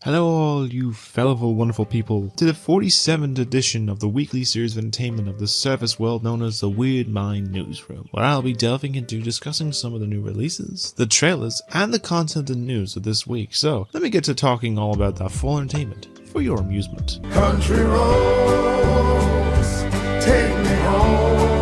Hello all you fellow wonderful people to the 47th edition of the weekly series of entertainment of the surface world known as the Weird Mind Newsroom, where I'll be delving into discussing some of the new releases, the trailers, and the content and news of this week. So let me get to talking all about that full entertainment for your amusement. Country roads, take me home.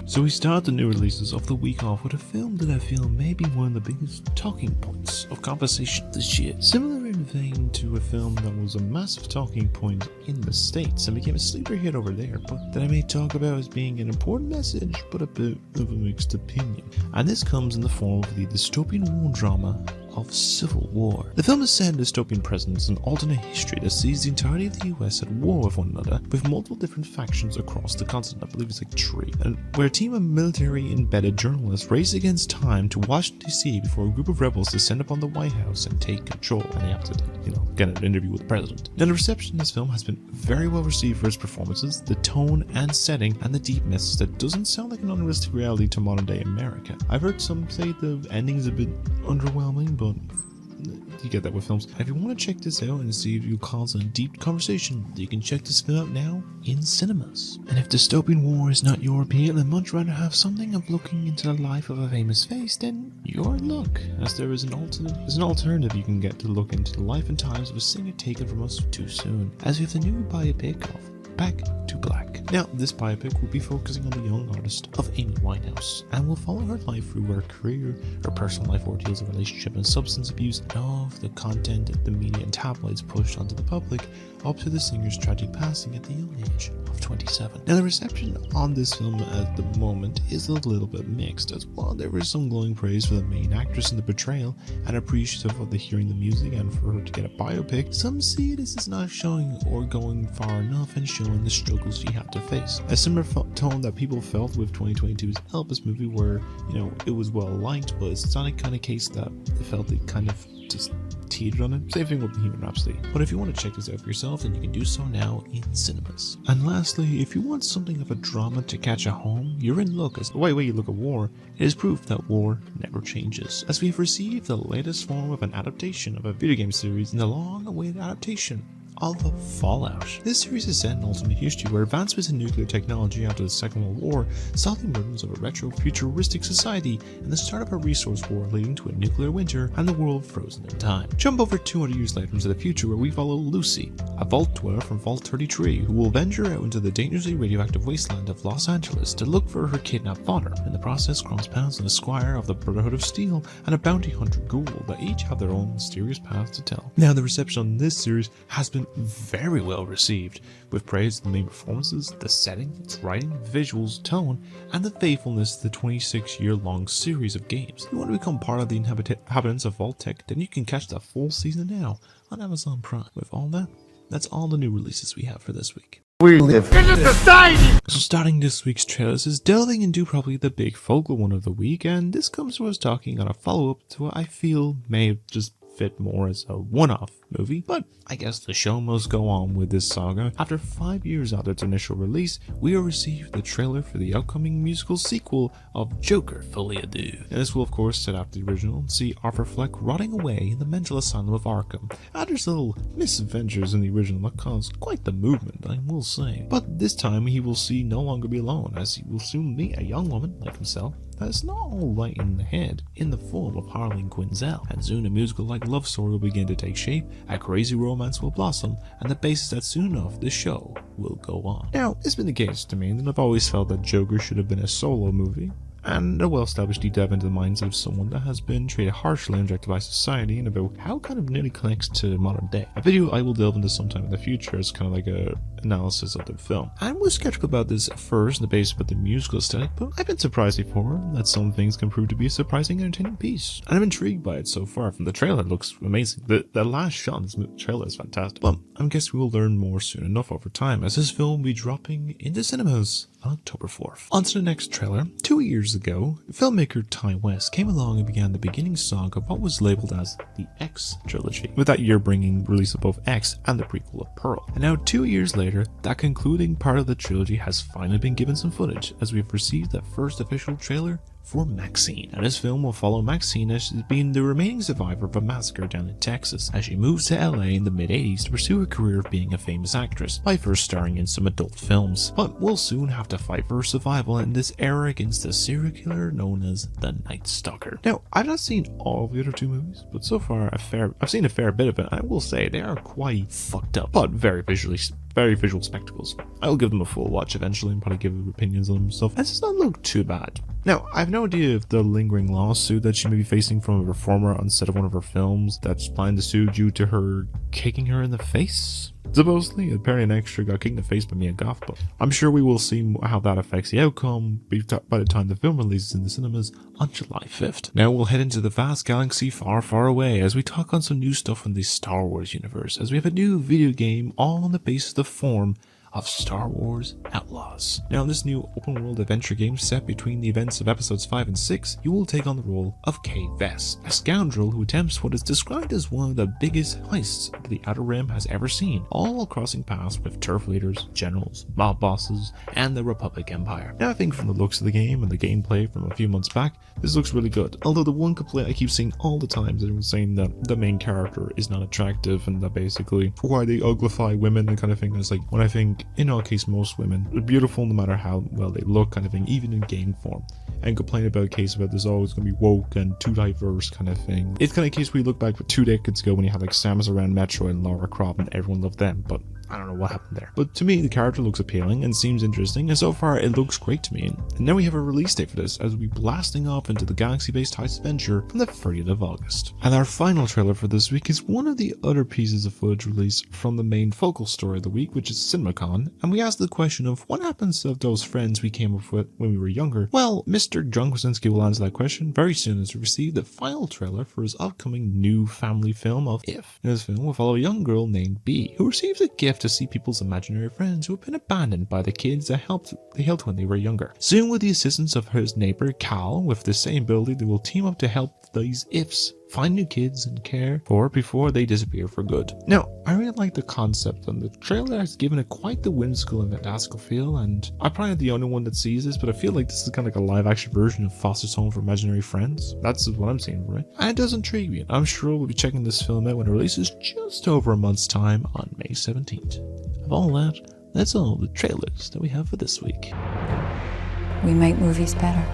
So we start the new releases of the week off with a film that I feel may be one of the biggest talking points of conversation this year. Similar in vein to a film that was a massive talking point in the States and became a sleeper hit over there, but that I may talk about as being an important message but a bit of a mixed opinion. And this comes in the form of the dystopian war drama of Civil War. The film is set in dystopian presence and alternate history that sees the entirety of the US at war with one another, with multiple different factions across the continent. I believe it's like 3, and where a team of military-embedded journalists race against time to Washington DC before a group of rebels descend upon the White House and take control, and they have to, get an interview with the president. Now, the reception of this film has been very well received for its performances, the tone and setting, and the deep message that doesn't sound like an unrealistic reality to modern-day America. I've heard some say the ending is a bit underwhelming, but you get that with films. If you want to check this out and see if you cause a deep conversation, you can check this film out now in cinemas. And if dystopian war is not your appeal and much rather have something of looking into the life of a famous face, then you're in luck, as there is an alternative you can get to look into the life and times of a singer taken from us too soon, as we have the new biopic of Back to Black. Now, this biopic will be focusing on the young artist of Amy Winehouse, and will follow her life through her career, her personal life ordeals of relationship and substance abuse, and all of the content that the media and tabloids pushed onto the public, up to the singer's tragic passing at the young age of 27. Now, the reception on this film at the moment is a little bit mixed, as while there is some glowing praise for the main actress in the portrayal, and appreciative of hearing the music and for her to get a biopic, some see this as not showing or going far enough and showing the struggles she had to face. A similar tone that people felt with 2022's Elvis movie, where, it was well liked, but it's not a kind of case that they felt they kind of just teetered on it. Same thing with Bohemian Rhapsody. But if you want to check this out for yourself, then you can do so now in cinemas. And lastly, if you want something of a drama to catch at home, you're in luck, as the way you look at war, it is proof that war never changes, as we have received the latest form of an adaptation of a video game series in the long-awaited adaptation of Fallout. This series is set in alternate history where advancements in nuclear technology after the Second World War saw the emergence of a retro-futuristic society and the start of a resource war leading to a nuclear winter and the world frozen in time. Jump over 200 years later into the future where we follow Lucy, a vault dweller from Vault 33 who will venture out into the dangerously radioactive wasteland of Los Angeles to look for her kidnapped father. In the process, cross paths with a squire of the Brotherhood of Steel and a bounty hunter ghoul that each have their own mysterious paths to tell. Now, the reception on this series has been very well received, with praise of the main performances, the setting, its writing, visuals, tone, and the faithfulness to the 26-year-long series of games. If you want to become part of the inhabitants of Vault-Tec, then you can catch the full season now on Amazon Prime. With all that, that's all the new releases we have for this week. We live in a society. So starting this week's trailers is delving into probably the big focal one of the week, and this comes to us talking on a follow-up to what I feel may just fit more as a one-off movie, but I guess the show must go on with this saga. After 5 years after its initial release, we have received the trailer for the upcoming musical sequel of Joker Folie à Deux. And this will of course set after the original and see Arthur Fleck rotting away in the mental asylum of Arkham after his little misadventures in the original that caused quite the movement, I will say. But this time he will no longer be alone, as he will soon meet a young woman like himself that is not all right in the head, in the form of Harleen Quinzel, and soon a musical-like love story will begin to take shape, a crazy romance will blossom, and the basis that soon enough the show will go on. Now, it's been the case to me, and I've always felt that Joker should have been a solo movie, and a well-established deep dive into the minds of someone that has been treated harshly and rejected by society, and about how kind of nearly connects to modern day. A video I will delve into sometime in the future as kind of like a analysis of the film. I was skeptical about this at first in the basis of the musical aesthetic, but I've been surprised before that some things can prove to be a surprising entertaining piece, and I'm intrigued by it so far. From the trailer, it looks amazing. The last shot in this trailer is fantastic. Well, I guess we will learn more soon enough over time, as this film will be dropping into cinemas on October 4th. On to the next trailer. 2 years ago, filmmaker Ty West came along and began the beginning saga of what was labeled as the X trilogy, with that year bringing release of both X and the prequel of Pearl. And now 2 years later, that concluding part of the trilogy has finally been given some footage, as we have received that first official trailer for Maxxxine, and this film will follow Maxxxine as being the remaining survivor of a massacre down in Texas as she moves to LA in the mid-80s to pursue her career of being a famous actress by first starring in some adult films, but will soon have to fight for her survival in this era against a serial killer known as the Night Stalker. Now, I've not seen all of the other two movies, but so far I've seen a fair bit of it. I will say they are quite fucked up, but very visual spectacles. I will give them a full watch eventually and probably give opinions on them and stuff. It does not look too bad. Now, I have no idea if the lingering lawsuit that she may be facing from a performer on set of one of her films that's planning to sue due to her kicking her in the face. Supposedly, apparently an extra got kicked in the face by Mia Goth, but I'm sure we will see how that affects the outcome by the time the film releases in the cinemas on July 5th. Now we'll head into the vast galaxy far, far away as we talk on some new stuff in the Star Wars universe, as we have a new video game all on the basis of the form of Star Wars Outlaws. Now in this new open world adventure game set between the events of episodes 5 and 6, you will take on the role of Kay Vess, a scoundrel who attempts what is described as one of the biggest heists the Outer Rim has ever seen, all while crossing paths with turf leaders, generals, mob bosses, and the Republic Empire. Now I think from the looks of the game and the gameplay from a few months back, this looks really good, although the one complaint I keep seeing all the time is everyone saying that the main character is not attractive and that basically why they uglify women and kind of thing. It's like, when I think in all case most women are beautiful no matter how well they look kind of thing, even in game form, and complain about a case about there's always going to be woke and too diverse kind of thing. It's kind of a case we look back 2 decades ago when you had like Samus Aran Metro and Lara Croft and everyone loved them, but I don't know what happened there. But to me, the character looks appealing and seems interesting, and so far it looks great to me. And now we have a release date for this, as we'll be blasting off into the galaxy-based heist adventure from the 30th of August. And our final trailer for this week is one of the other pieces of footage released from the main focal story of the week, which is CinemaCon, and we asked the question of what happens to those friends we came up with when we were younger. Well, Mr. John Krasinski will answer that question very soon as we receive the final trailer for his upcoming new family film of If. In this film, we'll follow a young girl named Bee, who receives a gift to see people's imaginary friends who have been abandoned by the kids they helped when they were younger. Soon, with the assistance of his neighbor Cal with the same ability, they will team up to help these Ifs find new kids and care for before they disappear for good. Now, I really like the concept, and the trailer has given it quite the whimsical and fantastical feel, and I'm probably not the only one that sees this, but I feel like this is kind of like a live action version of Foster's Home for Imaginary Friends. That's what I'm seeing for it. And it does intrigue me. I'm sure we'll be checking this film out when it releases just over a month's time on May 17th. Of all that, that's all the trailers that we have for this week. We make movies better.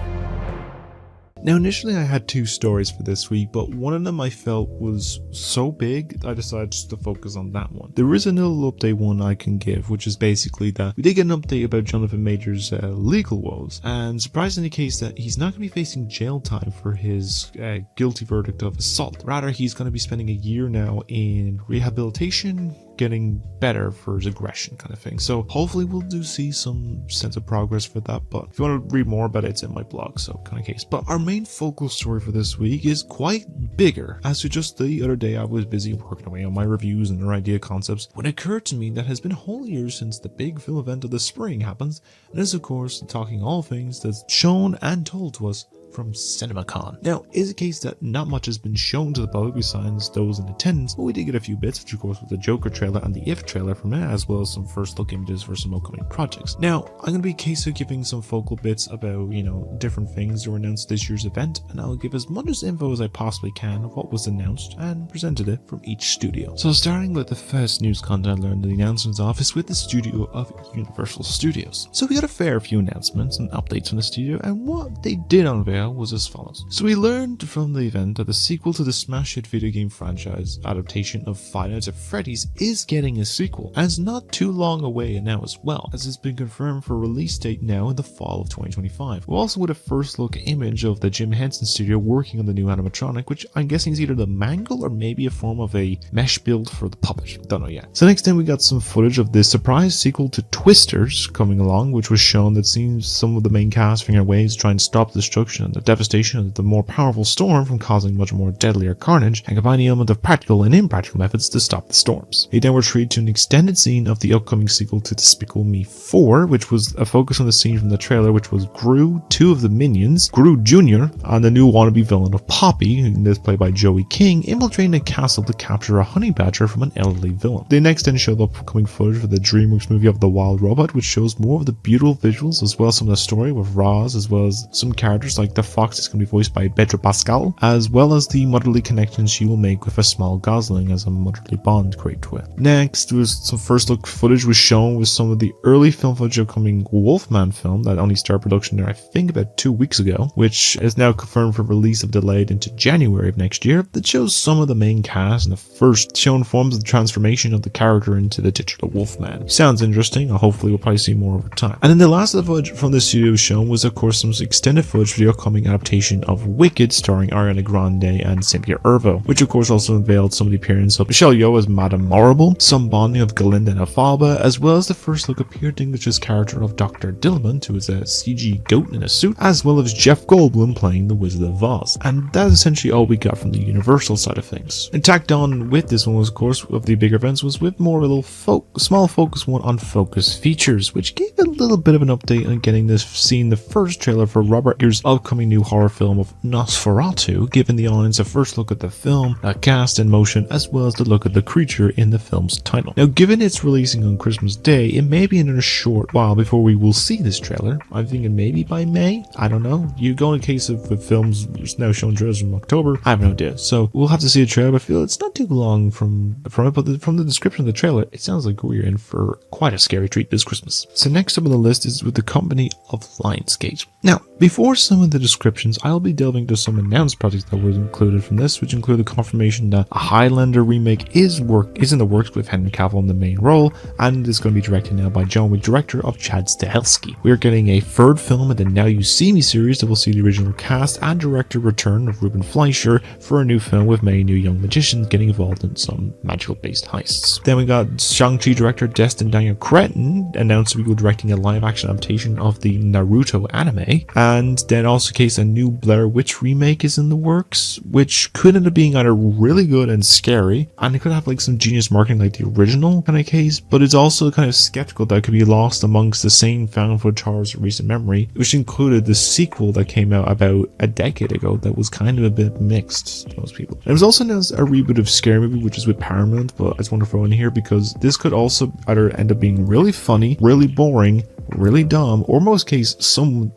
Now initially I had 2 stories for this week, but one of them I felt was so big I decided just to focus on that one. There is a little update one I can give, which is basically that we did get an update about Jonathan Major's legal woes, and surprisingly the case that he's not going to be facing jail time for his guilty verdict of assault. Rather, he's going to be spending a year now in rehabilitation, getting better for his aggression kind of thing. So hopefully we'll see some sense of progress for that, but if you want to read more about it, it's in my blog, so kind of case. But our main focal story for this week is quite bigger, as to just the other day I was busy working away on my reviews and their idea concepts when it occurred to me that it has been a whole year since the big film event of the spring happens, and this is of course talking all things that's shown and told to us from CinemaCon. Now, it's a case that not much has been shown to the public besides those in attendance, but we did get a few bits, which of course was the Joker trailer and the If trailer from it, as well as some first look images for some upcoming projects. Now, I'm going to be a case of giving some focal bits about, different things that were announced this year's event, and I'll give as much info as I possibly can of what was announced and presented it from each studio. So starting with the first news content I learned in the announcements office with the studio of Universal Studios. So we got a fair few announcements and updates from the studio, and what they did unveil was as follows. So we learned from the event that the sequel to the smash hit video game franchise adaptation of Five Nights at Freddy's is getting a sequel, and it's not too long away now as well, as it's been confirmed for a release date now in the fall of 2025. We also with a first look image of the Jim Henson studio working on the new animatronic, which I'm guessing is either the mangle or maybe a form of a mesh build for the puppet. Don't know yet. So next time we got some footage of the surprise sequel to Twisters coming along, which was shown that seems some of the main cast figuring ways to try and stop the destruction and the devastation of the more powerful storm from causing much more deadlier carnage, and combine the element of practical and impractical methods to stop the storms. He then retreated to an extended scene of the upcoming sequel to Despicable Me 4, which was a focus on the scene from the trailer, which was Gru, 2 of the minions, Gru Jr., and the new wannabe villain of Poppy, who is played by Joey King, infiltrating a castle to capture a honey badger from an elderly villain. They next then showed the upcoming footage for the DreamWorks movie of The Wild Robot, which shows more of the beautiful visuals as well as some of the story with Roz, as well as some characters like Dr. Fox is going to be voiced by Pedro Pascal, as well as the motherly connection she will make with a small Gosling as a motherly Bond create with. Next was some first look footage was shown with some of the early film footage of upcoming Wolfman film that only started production there I think about 2 weeks ago, which is now confirmed for release of delayed into January of next year, that shows some of the main cast and the first shown forms of the transformation of the character into the titular Wolfman. Sounds interesting, and hopefully we'll probably see more over time. And then the last of the footage from the studio shown was of course some extended footage for the upcoming adaptation of Wicked starring Ariana Grande and Cynthia Erivo, which of course also unveiled some of the appearance of Michelle Yeoh as Madame Morrible, some bonding of Galinda and Afalba, as well as the first look appeared Dinklage's character of Dr. Dillamond, who is a CG goat in a suit, as well as Jeff Goldblum playing the Wizard of Oz. And that is essentially all we got from the Universal side of things. And tacked on with this one was, of course, of the bigger events, was with more of a little small focus one on Focus Features, which gave a little bit of an update on seeing the first trailer for Robert Eggers' upcoming new horror film of Nosferatu, giving the audience a first look at the film, a cast in motion, as well as the look at the creature in the film's title. Now, given it's releasing on Christmas Day, it may be in a short while before we will see this trailer. I'm thinking maybe by May? I don't know. You go in case of films now showing trailers from October, I have no idea. So we'll have to see a trailer, but I feel it's not too long from it, but from the description of the trailer, it sounds like we're in for quite a scary treat this Christmas. So next up on the list is with the company of Lionsgate. Now, before some of the descriptions, I'll be delving into some announced projects that were included from this, which include the confirmation that a Highlander remake is in the works with Henry Cavill in the main role, and is going to be directed now by John Wick director of Chad Stahelski. We're getting a third film in the Now You See Me series that will see the original cast and director return of Ruben Fleischer for a new film with many new young magicians getting involved in some magical-based heists. Then we got Shang-Chi director Destin Daniel Cretton announced to be directing a live-action adaptation of the Naruto anime, and then also case a new Blair Witch remake is in the works, which could end up being either really good and scary, and it could have like some genius marketing like the original kind of case, but it's also kind of skeptical that it could be lost amongst the same found footage horrors of recent memory, which included the sequel that came out about a decade ago that was kind of a bit mixed to most people. And it was also announced a reboot of Scary Movie, which is with Paramount, but I just want to throw in here because this could also either end up being really funny, really boring, really dumb, or in most cases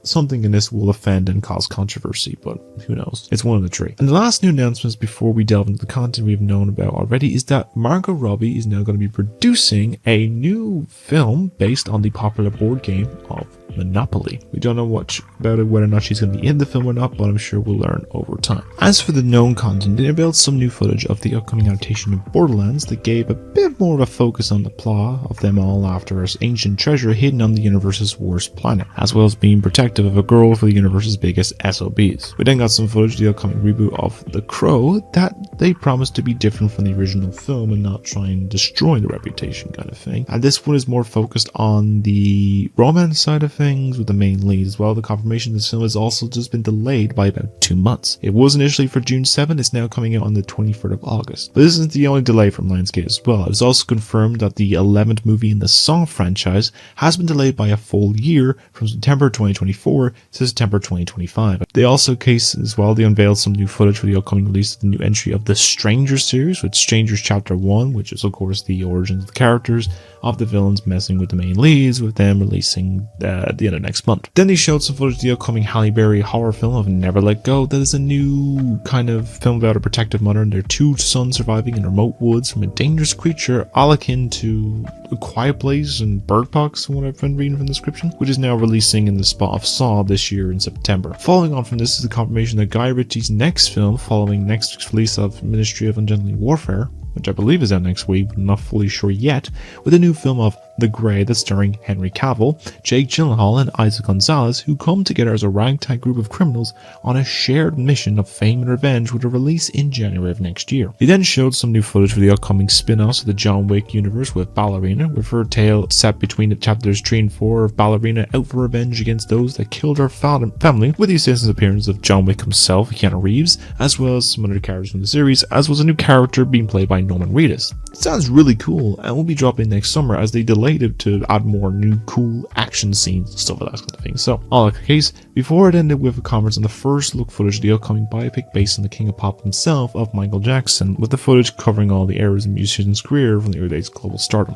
something in this will offend and cause controversy, but who knows, it's one of the three. And the last new announcements before we delve into the content we've known about already is that Margot Robbie is now going to be producing a new film based on the popular board game of Monopoly. We don't know much about it, whether or not she's going to be in the film or not, but I'm sure we'll learn over time. As for the known content, they unveiled some new footage of the upcoming adaptation of Borderlands that gave a bit more of a focus on the plot of them all after an ancient treasure hidden on the universe's worst planet, as well as being protective of a girl for the universe's biggest SOBs. We then got some footage of the upcoming reboot of The Crow that they promised to be different from the original film and not try and destroy the reputation kind of thing. And this one is more focused on the romance side of things with the main lead as well. The confirmation of this film has also just been delayed by about 2 months. It was initially for June 7th, it's now coming out on the 23rd of August. But this isn't the only delay from Lionsgate as well. It was also confirmed that the 11th movie in the Saw franchise has been delayed by a full year from September 2024 to September 2025. They also they unveiled some new footage for the upcoming release of the new entry of the Strangers series, with Strangers Chapter 1, which is of course the origins of the characters of the villains messing with the main leads, with them releasing at the end of next month. Then they showed some footage of the upcoming Halle Berry horror film of Never Let Go. That is a new kind of film about a protective mother and their 2 sons surviving in remote woods from a dangerous creature all akin to A Quiet Place and Bird Box, from what I've been reading from the description, which is now releasing in the spot of Saw this year in September. Following on from this is the confirmation that Guy Ritchie's next film, following next week's release of Ministry of Undeadly Warfare, which I believe is out next week, but I'm not fully sure yet, with a new film of The Grey that's starring Henry Cavill, Jake Gyllenhaal, and Isaac Gonzalez, who come together as a ragtag group of criminals on a shared mission of fame and revenge, with a release in January of next year. They then showed some new footage for the upcoming spin-offs of the John Wick universe with Ballerina, with her tale set between the chapters 3 and 4 of Ballerina out for revenge against those that killed her family, with the assistance appearance of John Wick himself, Keanu Reeves, as well as some other characters from the series, as was a new character being played by Norman Reedus. It sounds really cool and will be dropping next summer, as they delayed it to add more new cool action scenes and stuff like that kind of thing. So, all in case, before it ended with a comment on the first look footage of the upcoming biopic based on the King of Pop himself of Michael Jackson, with the footage covering all the eras of the musician's career from the early days of global stardom.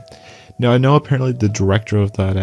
Now, I know apparently the director of that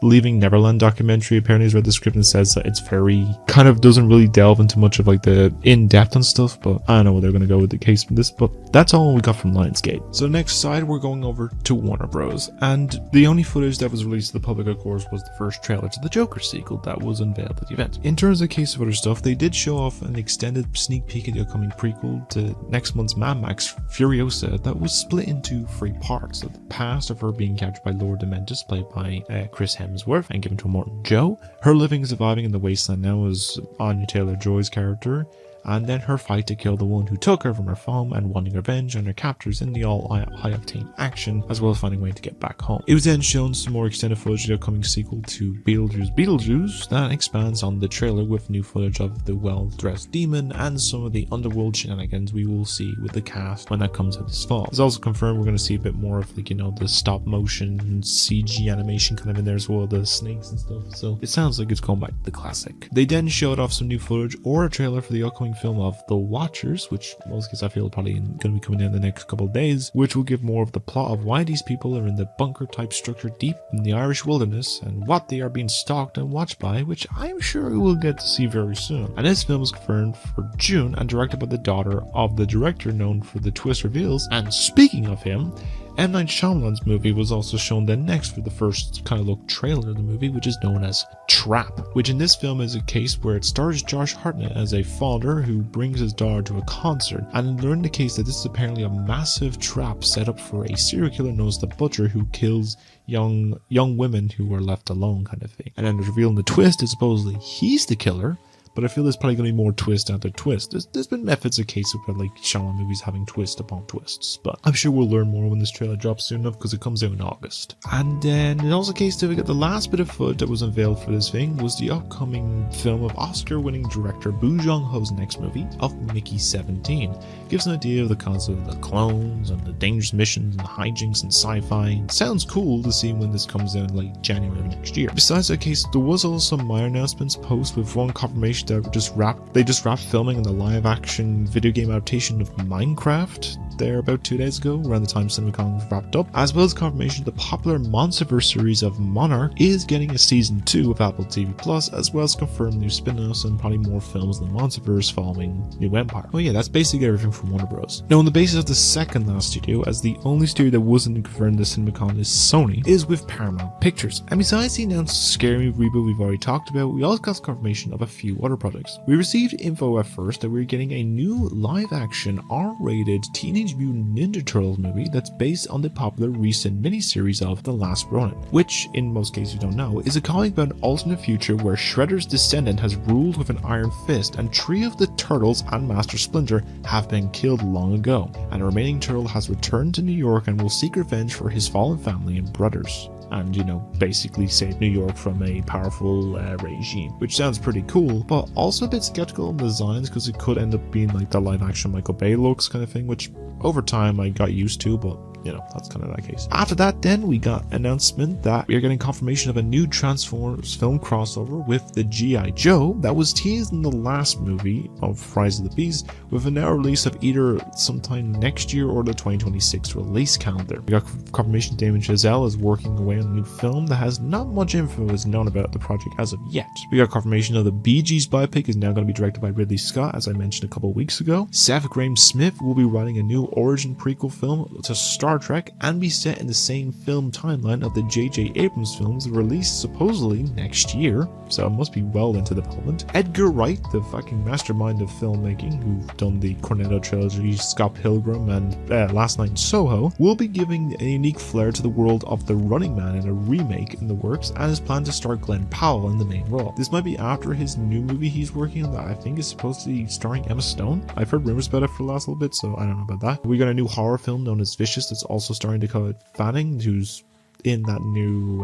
Leaving Neverland documentary. Apparently he's read the script and says that it's very kind of doesn't really delve into much of like the in-depth and stuff, but I don't know where they're going to go with the case for this, but that's all we got from Lionsgate. So next side we're going over to Warner Bros, and the only footage that was released to the public, of course, was the first trailer to the Joker sequel that was unveiled at the event. In terms of the case of other stuff, they did show off an extended sneak peek at the upcoming prequel to next month's Mad Max Furiosa that was split into 3 parts. So the past of her being captured by Lord Dementus, played by Chris Hemsworth, and given to Morton Joe, her living and surviving in the wasteland now as Anya Taylor-Joy's character, and then her fight to kill the one who took her from her farm and wanting revenge on her captors in the all high-octane action, as well as finding a way to get back home. It was then shown some more extended footage of the upcoming sequel to Beetlejuice that expands on the trailer with new footage of the well-dressed demon and some of the underworld shenanigans we will see with the cast when that comes out this fall. It's also confirmed we're going to see a bit more of like, you know, the stop motion CG animation kind of in there as well, the snakes and stuff, so it sounds like it's going back to the classic. They then showed off some new footage or a trailer for the upcoming film of The Watchers, which in most cases I feel probably going to be coming in the next couple of days, which will give more of the plot of why these people are in the bunker type structure deep in the Irish wilderness and what they are being stalked and watched by, which I'm sure we will get to see very soon. And this film is confirmed for June and directed by the daughter of the director known for the twist reveals. And speaking of him, M. Night Shyamalan's movie was also shown then next for the first kind of look trailer of the movie, which is known as Trap, which in this film is a case where it stars Josh Hartnett as a father who brings his daughter to a concert, and learn the case that this is apparently a massive trap set up for a serial killer known as the Butcher who kills young women who are left alone kind of thing. And then revealing the twist is supposedly he's the killer, but I feel there's probably going to be more twist after twist. There's been methods of cases where like Shyamalan movies having twist upon twists, but I'm sure we'll learn more when this trailer drops soon enough because it comes out in August. And then in also case that we got the last bit of footage that was unveiled for this thing was the upcoming film of Oscar-winning director Bong Joon-ho's next movie of Mickey 17. Gives an idea of the concept of the clones and the dangerous missions and the hijinks and sci-fi. It sounds cool to see when this comes out in like January of next year. Besides that case, there was also some minor announcements post with one confirmation that they just wrapped filming in the live action video game adaptation of Minecraft there about 2 days ago, around the time CinemaCon wrapped up, as well as confirmation the popular Monsterverse series of Monarch is getting a season 2 of Apple TV Plus, as well as confirmed new spin-offs and probably more films in the Monsterverse following New Empire. Oh yeah, that's basically everything from Warner Bros. Now on the basis of the second last studio, as the only studio that wasn't confirmed this CinemaCon is Sony, is with Paramount Pictures. And besides the announced Scary Movie reboot we've already talked about, we also got confirmation of a few other projects. We received info at first that we were getting a new live-action R-rated Teenage Mutant Ninja Turtles movie that's based on the popular recent miniseries of The Last Ronin, which, in most cases you don't know, is a comic about an alternate future where Shredder's descendant has ruled with an iron fist and 3 of the turtles and Master Splinter have been killed long ago, and the remaining turtle has returned to New York and will seek revenge for his fallen family and brothers. And, you know, basically save New York from a powerful regime, which sounds pretty cool, but also a bit skeptical on the designs because it could end up being like the live action Michael Bay looks kind of thing, which over time I got used to, but you know, that's kind of that case. After that, then we got announcement that we are getting confirmation of a new Transformers film crossover with the G.I. Joe that was teased in the last movie of Rise of the Beast, with a now release of either sometime next year or the 2026 release calendar. We got confirmation Damon Chazelle is working away on a new film that has not much info is known about the project as of yet. We got confirmation of the Bee Gees biopic is now going to be directed by Ridley Scott, as I mentioned a couple of weeks ago. Seth Grahame-Smith will be writing a new origin prequel film to Star Trek and be set in the same film timeline of the J.J. Abrams films released supposedly next year, so it must be well into development. Edgar Wright, the fucking mastermind of filmmaking who've done the Cornetto trilogy, Scott Pilgrim, and Last Night in Soho, will be giving a unique flair to the world of The Running Man in a remake in the works, and is planned to star Glenn Powell in the main role. This might be after his new movie he's working on that I think is supposed to be starring Emma Stone. I've heard rumors about it for the last little bit, so I don't know about that. We got a new horror film known as Vicious that's also starring Dakota Fanning, who's in that new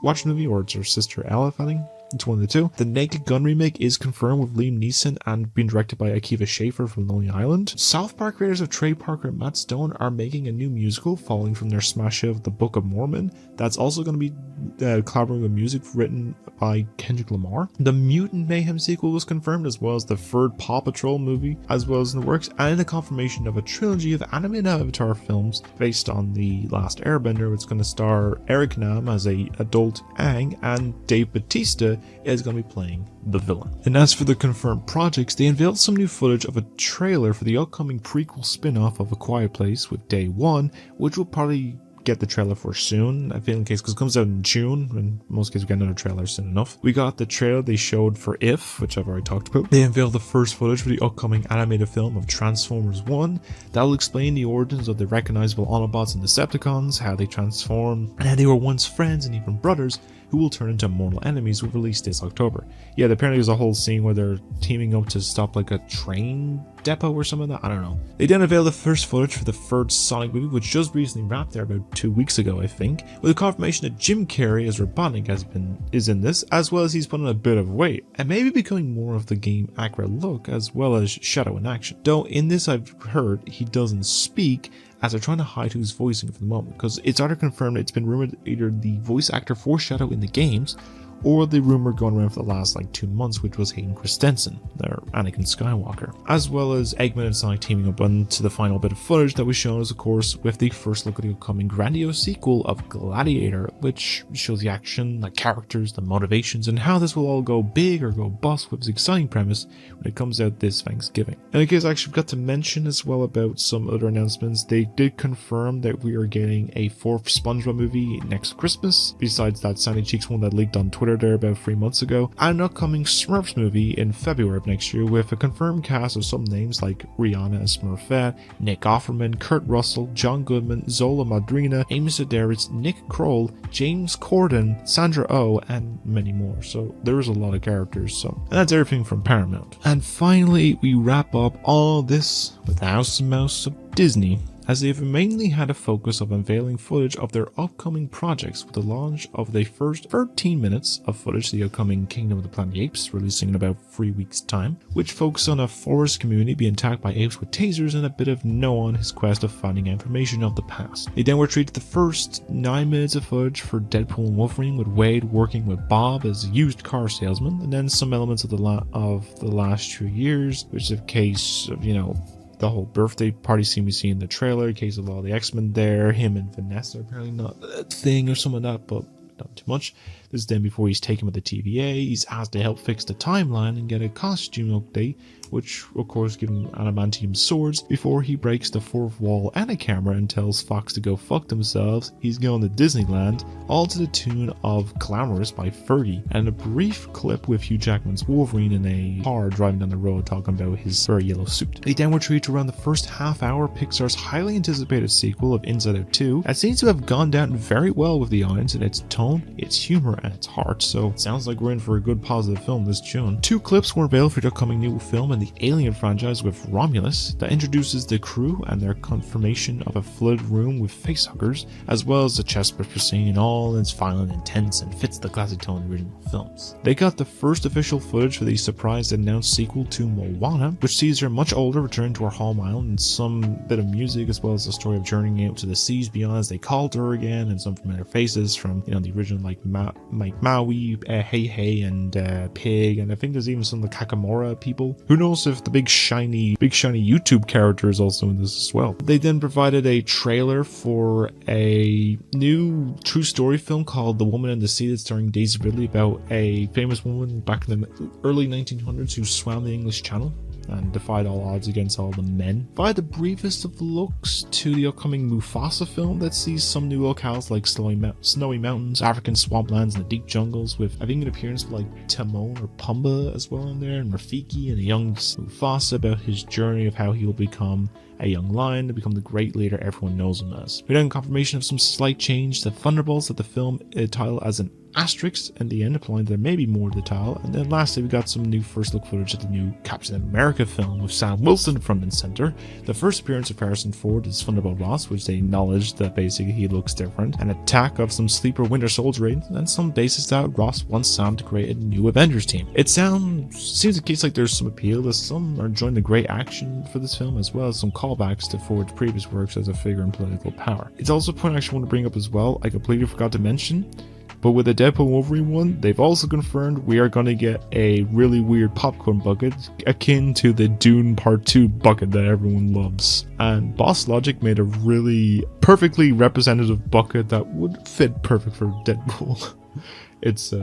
Watch movie, or it's her sister Ella Fanning. It's one of the two. The Naked Gun remake is confirmed with Liam Neeson and being directed by Akiva Schaffer from Lonely Island. South Park creators of Trey Parker and Matt Stone are making a new musical following from their smash hit of The Book of Mormon. That's also going to be collaborating with music written by Kendrick Lamar. The Mutant Mayhem sequel was confirmed, as well as the third Paw Patrol movie, as well as in the works, and the confirmation of a trilogy of animated Avatar films based on The Last Airbender. It's going to star Eric Nam as a adult Aang, and Dave Bautista is going to be playing the villain. And as for the confirmed projects, they unveiled some new footage of a trailer for the upcoming prequel spin-off of A Quiet Place with Day One, which will probably get the trailer for soon, I feel, in case, because it comes out in June, and in most cases we get another trailer soon enough. We got the trailer they showed for If, which I've already talked about. They unveiled the first footage for the upcoming animated film of Transformers 1 that will explain the origins of the recognizable Autobots and Decepticons, how they transform, and how they were once friends and even brothers who will turn into mortal enemies. Will release this October. Yeah, apparently there's a whole scene where they're teaming up to stop like a train depot or something like that. I don't know. They then unveiled the first footage for the third Sonic movie, which just recently wrapped there about 2 weeks ago, I think, with a confirmation that Jim Carrey as Robotnik is in this, as well as he's put on a bit of weight and maybe becoming more of the game accurate look, as well as Shadow in action. Though in this I've heard he doesn't speak, as they're trying to hide who's voicing for the moment, because it's either confirmed, it's been rumored either the voice actor for Shadow in the games, or the rumor going around for the last 2 months, which was Hayden Christensen, their Anakin Skywalker, as well as Eggman and Sonic teaming up. Onto the final bit of footage that was shown is, of course, with the first look at the upcoming grandiose sequel of Gladiator, which shows the action, the characters, the motivations, and how this will all go big or go bust with this exciting premise when it comes out this Thanksgiving. And in case I actually forgot to mention as well about some other announcements, they did confirm that we are getting a 4th SpongeBob movie next Christmas, besides that Sandy Cheeks one that leaked on Twitter there about 3 months ago, and an upcoming Smurfs movie in February of next year with a confirmed cast of some names like Rihanna as Smurfette, Nick Offerman, Kurt Russell, John Goodman, Zola Madrina, Amy Sedaris, Nick Kroll, James Corden, Sandra Oh, and many more. So there's a lot of characters. And that's everything from Paramount. And finally, we wrap up all this with the House and Mouse of Disney, as they've mainly had a focus of unveiling footage of their upcoming projects with the launch of the first 13 minutes of footage of the upcoming Kingdom of the Planet of the Apes, releasing in about 3 weeks' time, which focus on a forest community being attacked by apes with tasers and a bit of Noah on his quest of finding information of the past. They then were treated the first 9 minutes of footage for Deadpool and Wolverine, with Wade working with Bob as a used car salesman, and then some elements of the last 2 years, which is a case of, the whole birthday party scene we see in the trailer, in case of all the X-Men there, him and Vanessa are apparently not a thing or some of that, but not too much. This is then before he's taken with the TVA. He's asked to help fix the timeline and get a costume update, which of course gives him adamantium swords, before he breaks the fourth wall and a camera and tells Fox to go fuck themselves. He's going to Disneyland, all to the tune of Glamorous by Fergie, and a brief clip with Hugh Jackman's Wolverine in a car driving down the road talking about his furry yellow suit. They then were treated to around the first half hour Pixar's highly anticipated sequel of Inside Out 2, that seems to have gone down very well with the audience in its tone, its humor, and its heart, so it sounds like we're in for a good positive film this June. 2 clips were available for the upcoming new film in the Alien franchise with Romulus, that introduces the crew and their confirmation of a flooded room with facehuggers, as well as the chest burster scene, all its violent, intense, and fits the classic tone of the original films. They got the first official footage for the surprise announced sequel to Moana, which sees her much older return to her home island, and some bit of music, as well as the story of journeying out to the seas beyond as they called her again, and some familiar faces from the original like Mike Maui, Hey Hey, and Pig, and I think there's even some of the Kakamora people. Who knows if the big shiny YouTube character is also in this as well. They then provided a trailer for a new true story film called The Woman in the Sea, that's starring Daisy Ridley, about a famous woman back in the early 1900s who swam the English Channel and defied all odds against all the men. By the briefest of looks to the upcoming Mufasa film that sees some new locales like snowy mountains, African swamplands, and the deep jungles, with I think an appearance like Timon or Pumbaa as well in there, and Rafiki and a young Mufasa about his journey of how he will become a young lion to become the great leader everyone knows him as. We then confirmation of some slight change to Thunderbolts at the film title as an asterisk and the end, implying there may be more to the title. And then lastly, we got some new first look footage of the new Captain America film with Sam Wilson front and center. The first appearance of Harrison Ford is Thunderbolt Ross, which they acknowledged that basically he looks different, an attack of some sleeper Winter Soldier agents, and some basis that Ross wants Sam to create a new Avengers team. It seems a case like there's some appeal to some are enjoying the great action for this film, as well as some callbacks to Ford's previous works as a figure in political power. It's also a point I actually want to bring up as well, I completely forgot to mention. But with the Deadpool Wolverine one, they've also confirmed we are going to get a really weird popcorn bucket akin to the Dune Part 2 bucket that everyone loves. And Boss Logic made a really perfectly representative bucket that would fit perfect for Deadpool. It's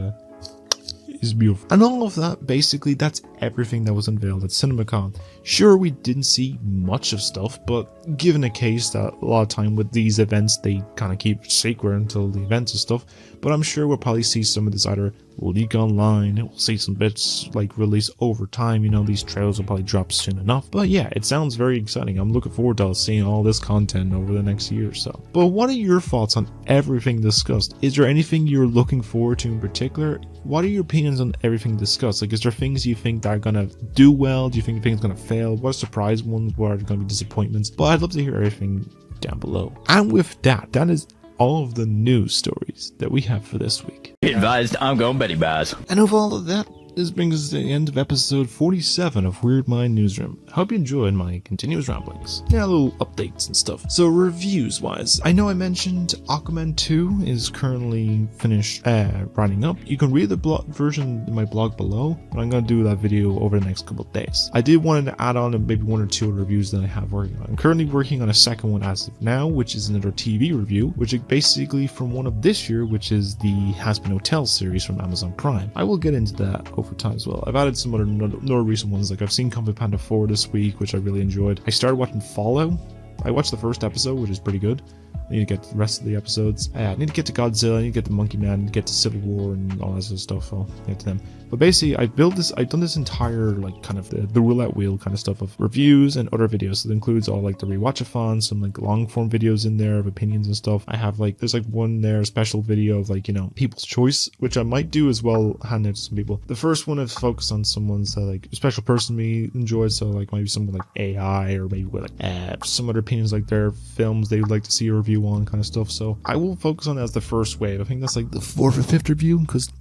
beautiful. And all of that, basically, that's everything that was unveiled at CinemaCon. Sure, we didn't see much of stuff, but given the case that a lot of time with these events, they kind of keep secret until the events and stuff, but I'm sure we'll probably see some of this either leak online, and we'll see some bits like release over time, you know, these trailers will probably drop soon enough. But yeah, it sounds very exciting. I'm looking forward to seeing all this content over the next year or so. But what are your thoughts on everything discussed? Is there anything you're looking forward to in particular? What are your opinions on everything discussed? Like, is there things you think that are gonna do well? Do you think it's gonna fail? What are surprise ones? What are gonna be disappointments? But I'd love to hear everything down below. And with that is all of the news stories that we have for this week. Be advised, I'm going Betty Bars. And with all of that, this brings us to the end of episode 47 of Weird Mind Newsroom. I hope you enjoyed my continuous ramblings. Yeah, little updates and stuff. So reviews wise, I know I mentioned Aquaman 2 is currently finished writing up. You can read the blog version in my blog below, but I'm going to do that video over the next couple of days. I did want to add on maybe one or two reviews that I have working on. I'm currently working on a second one as of now, which is another TV review, which is basically from one of this year, which is the Has Been Hotel series from Amazon Prime. I will get into that over time as well. I've added some other more recent ones, like I've seen Kung Fu Panda 4 this week, which I really enjoyed. I started watching Fallout. I watched the first episode, which is pretty good. I need to get the rest of the episodes. I need to get to Godzilla, I need to get to Monkey Man, get to Civil War and all that sort of stuff. I'll get to them. But basically, I've done this entire, like, kind of the roulette wheel kind of stuff of reviews and other videos. So it includes all, like, the rewatchathons, some, like, long form videos in there of opinions and stuff. I have, like, there's, like, one there, a special video of, like, you know, people's choice, which I might do as well, hand out to some people. The first one is focused on someone's, like, a special person me enjoyed, so, like, maybe someone like AI, or maybe with, like, some other opinions, like, their films they would like to see a review on kind of stuff. So I will focus on that as the first wave. I think that's, like, the 4th or 5th review, because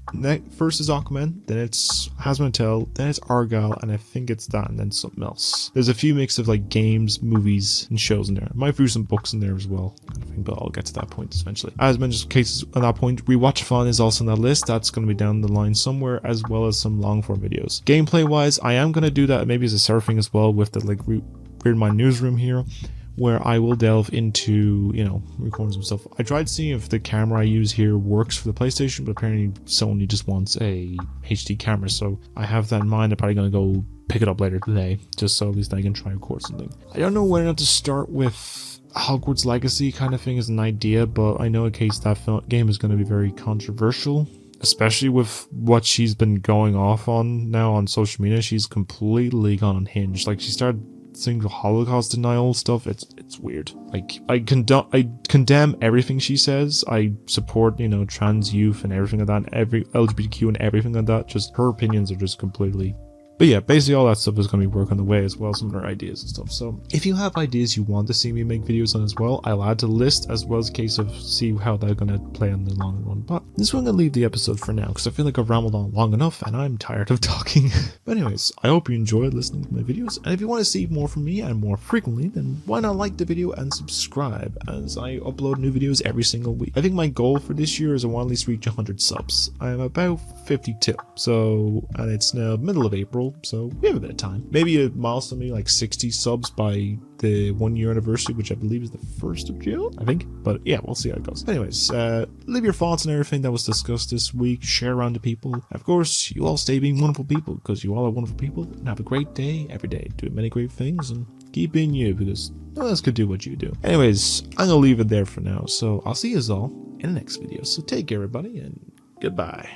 first is Aquaman, then it's Has Been Hotel, then it's Argyle, and I think it's that, and then something else. There's a few mix of, like, games, movies, and shows in there. I might do some books in there as well, kind of thing, but I'll get to that point eventually. As mentioned, cases at that point, Rewatchathon is also on that list. That's going to be down the line somewhere, as well as some long form videos. Gameplay wise, I am going to do that maybe as a separate thing as well with the, like, Weird Mind Newsroom here, where I will delve into, you know, recording some stuff. I tried seeing if the camera I use here works for the PlayStation, but apparently Sony just wants a HD camera, so I have that in mind. I'm probably going to go pick it up later today, just so at least I can try and record something. I don't know whether or not to start with Hogwarts Legacy kind of thing as an idea, but I know in case that game is going to be very controversial, especially with what she's been going off on now on social media. She's completely gone unhinged. Like, she started single Holocaust denial stuff. It's weird. Like, I condemn everything she says. I support, you know, trans youth and everything like that, and every LGBTQ and everything like that. Just her opinions are just completely. But yeah, basically all that stuff is going to be work on the way, as well as some other ideas and stuff. So if you have ideas you want to see me make videos on as well, I'll add to the list, as well as a case of see how they're going to play on the long run. But this is where I'm going to leave the episode for now, because I feel like I've rambled on long enough and I'm tired of talking. But anyways, I hope you enjoyed listening to my videos, and if you want to see more from me and more frequently, then why not like the video and subscribe, as I upload new videos every single week. I think my goal for this year is I want to at least reach 100 subs. I'm about 52, so, and it's now middle of April, so we have a bit of time. Maybe a milestone, maybe like 60 subs by the 1 year anniversary, which I believe is the 1st of June, I think. But yeah, we'll see how it goes. Anyways, leave your thoughts on everything that was discussed this week. Share around to people. Of course, you all stay being wonderful people, because you all are wonderful people. And have a great day every day. Do many great things and keep being you, because no one else could do what you do. Anyways, I'm gonna leave it there for now. So I'll see you all in the next video. So take care, everybody, and goodbye.